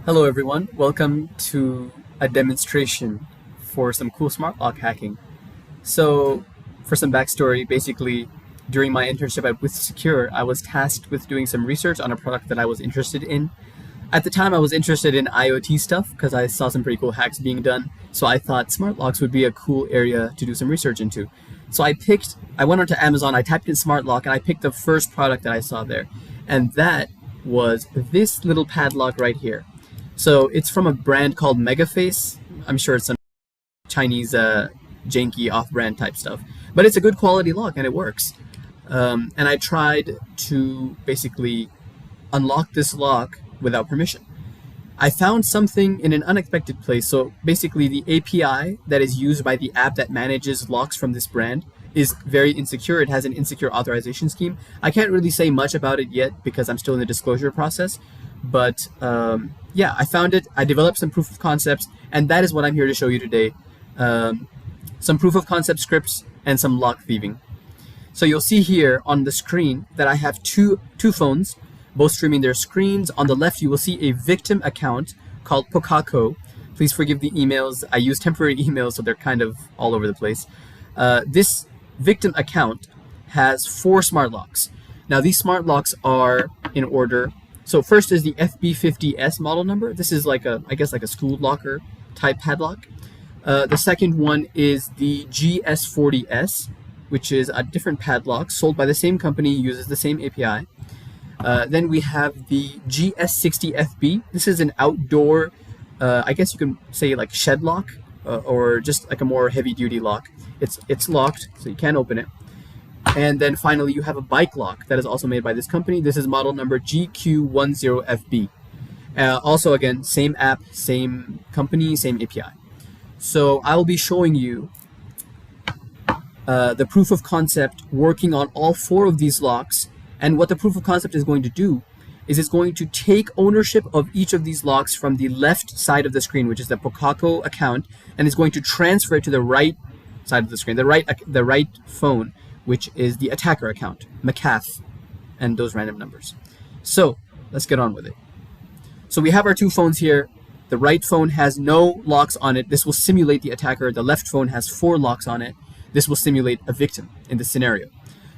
Hello everyone, welcome to a demonstration for some cool smart lock hacking. So for some backstory, basically during my internship at With Secure, I was tasked with doing some research on a product that I was interested in. At the time I was interested in IoT stuff because I saw some pretty cool hacks being done, so I thought smart locks would be a cool area to do some research into. So I went onto Amazon, I typed in smart lock, and I picked the first product that I saw there. And that was this little padlock right here. So it's from a brand called MEGAFEIS. I'm sure it's some Chinese janky off-brand type stuff, but it's a good quality lock and it works. And I tried to basically unlock this lock without permission. I found something in an unexpected place. So basically the API that is used by the app that manages locks from this brand is very insecure. It has an insecure authorization scheme. I can't really say much about it yet because I'm still in the disclosure process. But yeah, I found it. I developed some proof of concepts, and that is what I'm here to show you today. Some proof of concept scripts and some lock thieving. So you'll see here on the screen that I have two phones, both streaming their screens. On the left, you will see a victim account called Pokako. Please forgive the emails. I use temporary emails, so they're kind of all over the place. This victim account has 4 smart locks. Now, these smart locks are in order. So first is the FB50S model number. This is like I guess like a school locker type padlock. The second one is the GS40S, which is a different padlock sold by the same company, uses the same API. Then we have the GS60FB. This is an outdoor, I guess you can say like shed lock, or just like a more heavy duty lock. It's locked, so you can't open it. And then finally, you have a bike lock that is also made by this company. This is model number GQ10FB. Also, again, same app, same company, same API. So I will be showing you the proof of concept working on all 4 of these locks. And what the proof of concept is going to do is it's going to take ownership of each of these locks from the left side of the screen, which is the Pokako account, and it's going to transfer it to the right side of the screen, the right phone, which is the attacker account, MEGAFEIS, and those random numbers. So let's get on with it. So we have our 2 phones here. The right phone has no locks on it. This will simulate the attacker. The left phone has 4 locks on it. This will simulate a victim in this scenario.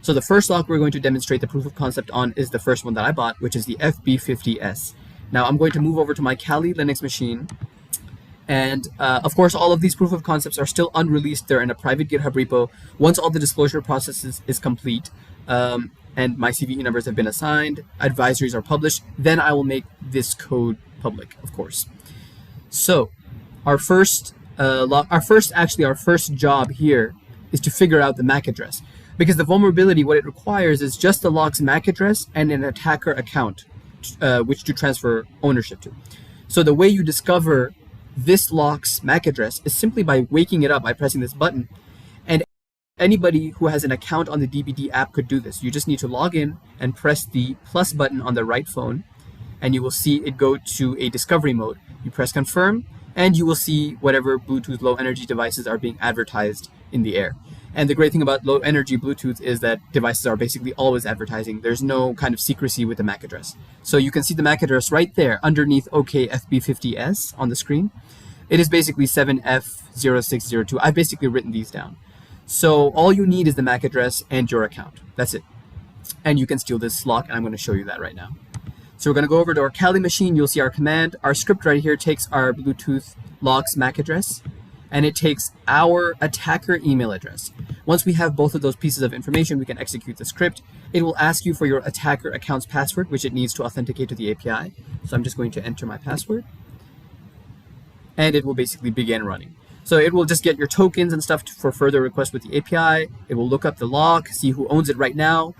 So the first lock we're going to demonstrate the proof of concept on is the first one that I bought, which is the FB50S. Now I'm going to move over to my Kali Linux machine. And of course, all of these proof of concepts are still unreleased. They're in a private GitHub repo. Once all the disclosure process is complete, and my CVE numbers have been assigned, advisories are published, then I will make this code public, of course. So our first job here is to figure out the MAC address, because the vulnerability, what it requires is just the lock's MAC address and an attacker account, which to transfer ownership to. So the way you discover this lock's MAC address is simply by waking it up by pressing this button. And anybody who has an account on the DBD app could do this. You just need to log in and press the plus button on the right phone, and you will see it go to a discovery mode. You press confirm, and you will see whatever Bluetooth low energy devices are being advertised in the air. And the great thing about low energy Bluetooth is that devices are basically always advertising. There's no kind of secrecy with the MAC address. So you can see the MAC address right there underneath OK FB50S on the screen. It is basically 7F0602. I've basically written these down. So all you need is the MAC address and your account. That's it. And you can steal this lock, and I'm going to show you that right now. So we're going to go over to our Kali machine. You'll see our command. Our script right here takes our Bluetooth lock's MAC address, and it takes our attacker email address. Once we have both of those pieces of information, we can execute the script. It will ask you for your attacker account's password, which it needs to authenticate to the API. So I'm just going to enter my password, and it will basically begin running. So it will just get your tokens and stuff for further requests with the API. It will look up the lock, see who owns it right now,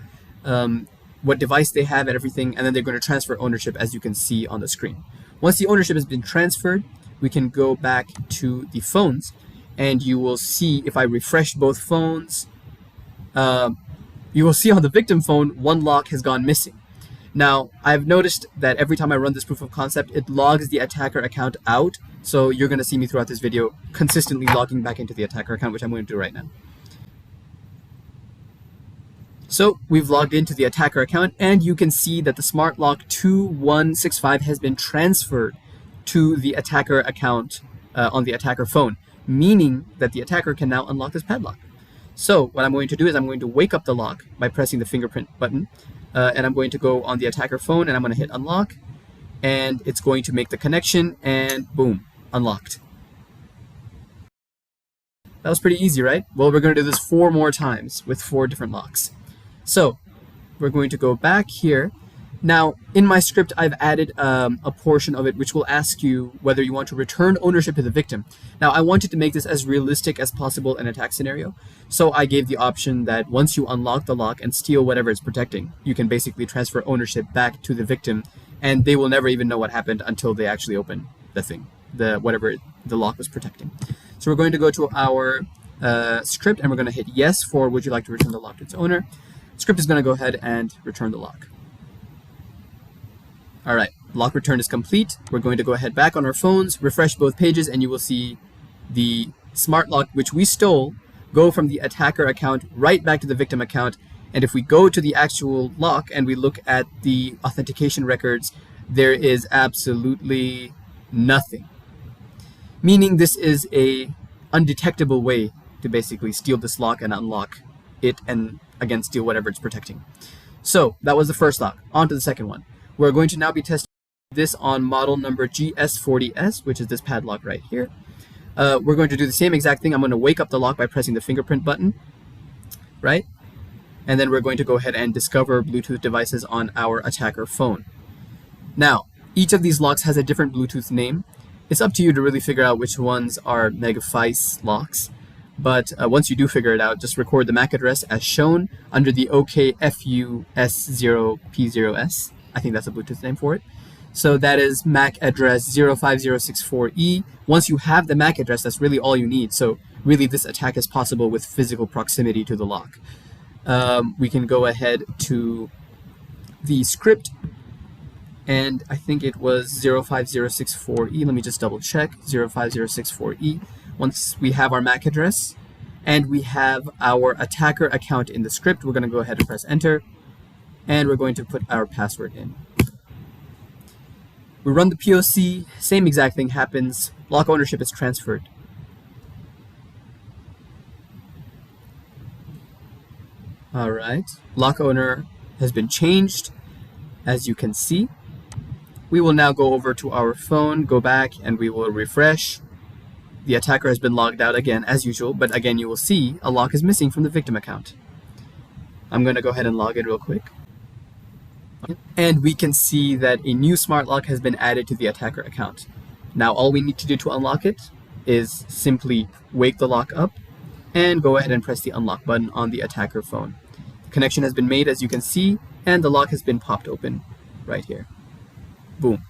what device they have and everything, and then they're going to transfer ownership, as you can see on the screen. Once the ownership has been transferred, we can go back to the phones, and you will see if I refresh both phones, you will see on the victim phone, 1 lock has gone missing. Now, I've noticed that every time I run this proof of concept, it logs the attacker account out. So you're going to see me throughout this video consistently logging back into the attacker account, which I'm going to do right now. So we've logged into the attacker account, and you can see that the smart lock 2165 has been transferred to the attacker account on the attacker phone, meaning that the attacker can now unlock this padlock. So what I'm going to do is I'm going to wake up the lock by pressing the fingerprint button, and I'm going to go on the attacker phone and I'm going to hit unlock, and it's going to make the connection, and boom, unlocked. That was pretty easy, right? Well, we're going to do this 4 more times with 4 different locks. So we're going to go back here. Now, in my script, I've added a portion of it which will ask you whether you want to return ownership to the victim. Now, I wanted to make this as realistic as possible in an attack scenario, so I gave the option that once you unlock the lock and steal whatever it's protecting, you can basically transfer ownership back to the victim, and they will never even know what happened until they actually open the thing, whatever the lock was protecting. So we're going to go to our script, and we're going to hit yes for would you like to return the lock to its owner. Script is going to go ahead and return the lock. All right, lock return is complete. We're going to go ahead back on our phones, refresh both pages, and you will see the smart lock, which we stole, go from the attacker account right back to the victim account. And if we go to the actual lock and we look at the authentication records, there is absolutely nothing. Meaning this is a undetectable way to basically steal this lock and unlock it, and again steal whatever it's protecting. So that was the first lock. On to the second one. We're going to now be testing this on model number GS40S, which is this padlock right here. We're going to do the same exact thing. I'm going to wake up the lock by pressing the fingerprint button, right? And then we're going to go ahead and discover Bluetooth devices on our attacker phone. Now, each of these locks has a different Bluetooth name. It's up to you to really figure out which ones are MEGAFEIS locks. But once you do figure it out, just record the MAC address as shown under the OKFUS0P0S. I think that's a Bluetooth name for it. So that is MAC address 05064E. Once you have the MAC address, that's really all you need. So really this attack is possible with physical proximity to the lock. We can go ahead to the script, and I think it was 05064E. Let me just double check, 05064E. Once we have our MAC address and we have our attacker account in the script, we're going to go ahead and press enter, and we're going to put our password in. We run the POC, same exact thing happens. Lock ownership is transferred. All right, lock owner has been changed, as you can see. We will now go over to our phone, go back, and we will refresh. The attacker has been logged out again, as usual, but again, you will see a lock is missing from the victim account. I'm going to go ahead and log in real quick. And we can see that a new smart lock has been added to the attacker account. Now, all we need to do to unlock it is simply wake the lock up and go ahead and press the unlock button on the attacker phone. The connection has been made, as you can see, and the lock has been popped open right here. Boom.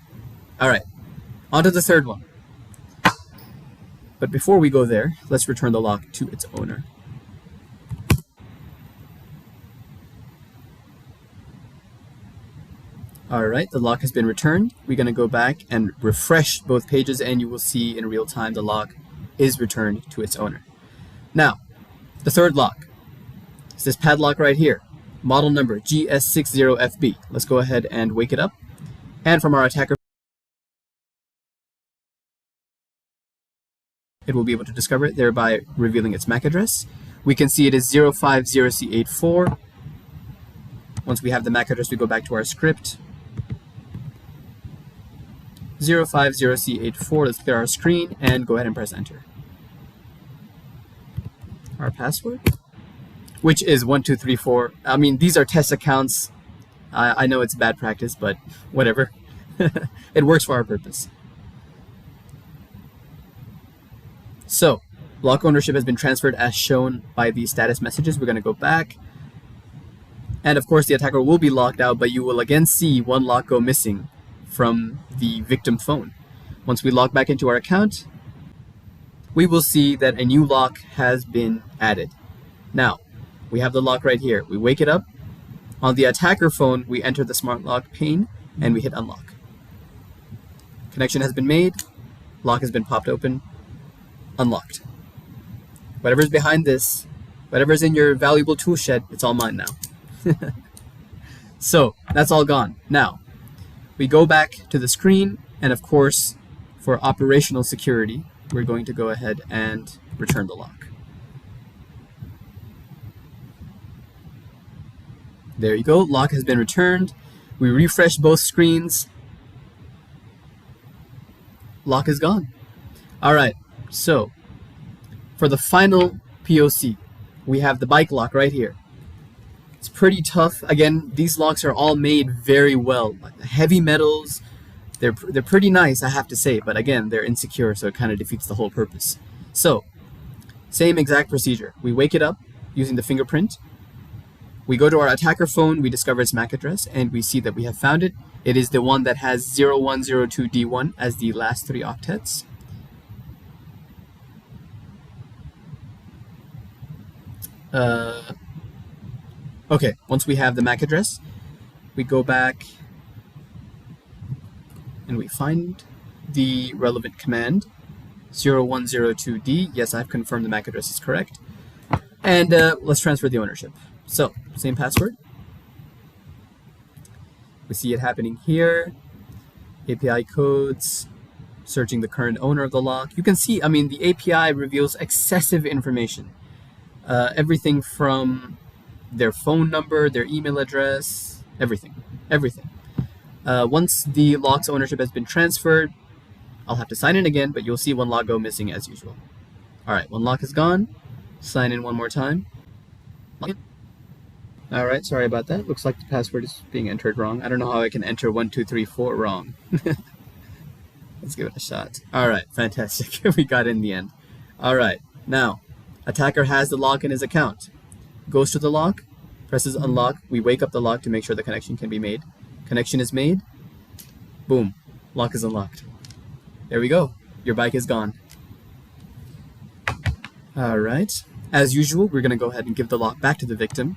All right, on to the third one. But before we go there, let's return the lock to its owner. All right, the lock has been returned. We're going to go back and refresh both pages, and you will see in real time the lock is returned to its owner. Now, the third lock is this padlock right here, model number GS60FB. Let's go ahead and wake it up. And from our attacker, it will be able to discover it, thereby revealing its MAC address. We can see it is 050C84. Once we have the MAC address, we go back to our script. 050C84, let's clear our screen and go ahead and press enter. Our password, which is 1234. I mean, these are test accounts. I know it's bad practice, but whatever. It works for our purpose. So, lock ownership has been transferred as shown by the status messages. We're going to go back. And of course, the attacker will be locked out, but you will again see one lock go missing from the victim phone. Once we log back into our account, we will see that a new lock has been added. Now, we have the lock right here. We wake it up. On the attacker phone, we enter the smart lock pane and we hit unlock. Connection has been made. Lock has been popped open. Unlocked. Whatever's behind this, whatever's in your valuable tool shed, it's all mine now. So that's all gone. Now we go back to the screen, and of course for operational security, we're going to go ahead and return the lock. There you go, lock has been returned. We refresh both screens. Lock is gone. All right, so for the final POC, we have the bike lock right here. It's pretty tough. Again, these locks are all made very well. Heavy metals, they're pretty nice, I have to say, but again, they're insecure, so it kind of defeats the whole purpose. So, same exact procedure. We wake it up using the fingerprint. We go to our attacker phone, we discover its MAC address, and we see that we have found it. It is the one that has 0102D1 as the last 3 octets. Okay, once we have the MAC address, we go back and we find the relevant command, 0102D. Yes, I've confirmed the MAC address is correct. And let's transfer the ownership. So, same password. We see it happening here. API codes, searching the current owner of the lock. You can see, I mean, the API reveals excessive information. Everything from their phone number, their email address, everything. Once the lock's ownership has been transferred, I'll have to sign in again, but you'll see one lock go missing as usual. All right, one lock is gone. Sign in one more time. All right, sorry about that. Looks like the password is being entered wrong. I don't know how I can enter 1, 2, 3, 4 wrong. Let's give it a shot. All right, fantastic. We got it in the end. All right, now, attacker has the lock in his account. Goes to the lock, presses unlock. We wake up the lock to make sure the connection can be made. Connection is made. Boom, lock is unlocked. There we go. Your bike is gone. All right. As usual, we're going to go ahead and give the lock back to the victim.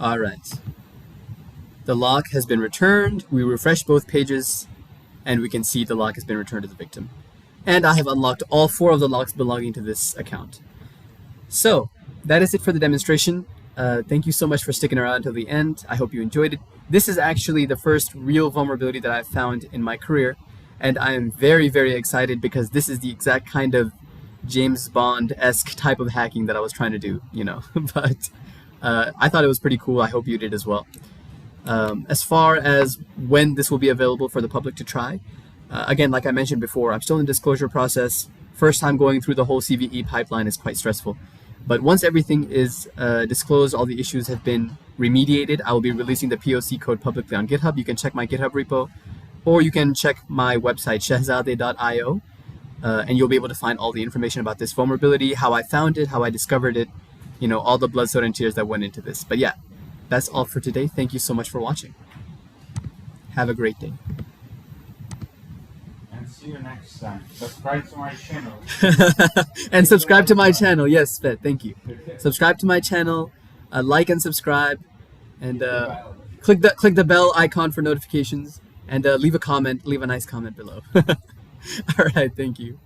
All right. The lock has been returned. We refresh both pages, and we can see the lock has been returned to the victim. And I have unlocked all 4 of the locks belonging to this account. So, that is it for the demonstration. Thank you so much for sticking around until the end. I hope you enjoyed it. This is actually the first real vulnerability that I've found in my career, and I am very, very excited because this is the exact kind of James Bond-esque type of hacking that I was trying to do, you know. But I thought it was pretty cool. I hope you did as well. As far as when this will be available for the public to try, again, like I mentioned before, I'm still in the disclosure process. First time going through the whole CVE pipeline is quite stressful. But once everything is disclosed, all the issues have been remediated, I will be releasing the POC code publicly on GitHub. You can check my GitHub repo, or you can check my website, shehzadeh.io, and you'll be able to find all the information about this vulnerability, how I found it, how I discovered it, you know, all the blood, sweat, and tears that went into this. But yeah, that's all for today. Thank you so much for watching. Have a great day. And see you next time. Subscribe to my channel. And subscribe to my channel. Yes, Bet, thank you. Subscribe to my channel, like and subscribe, and click the bell icon for notifications, and leave a comment, leave a nice comment below. All right, thank you.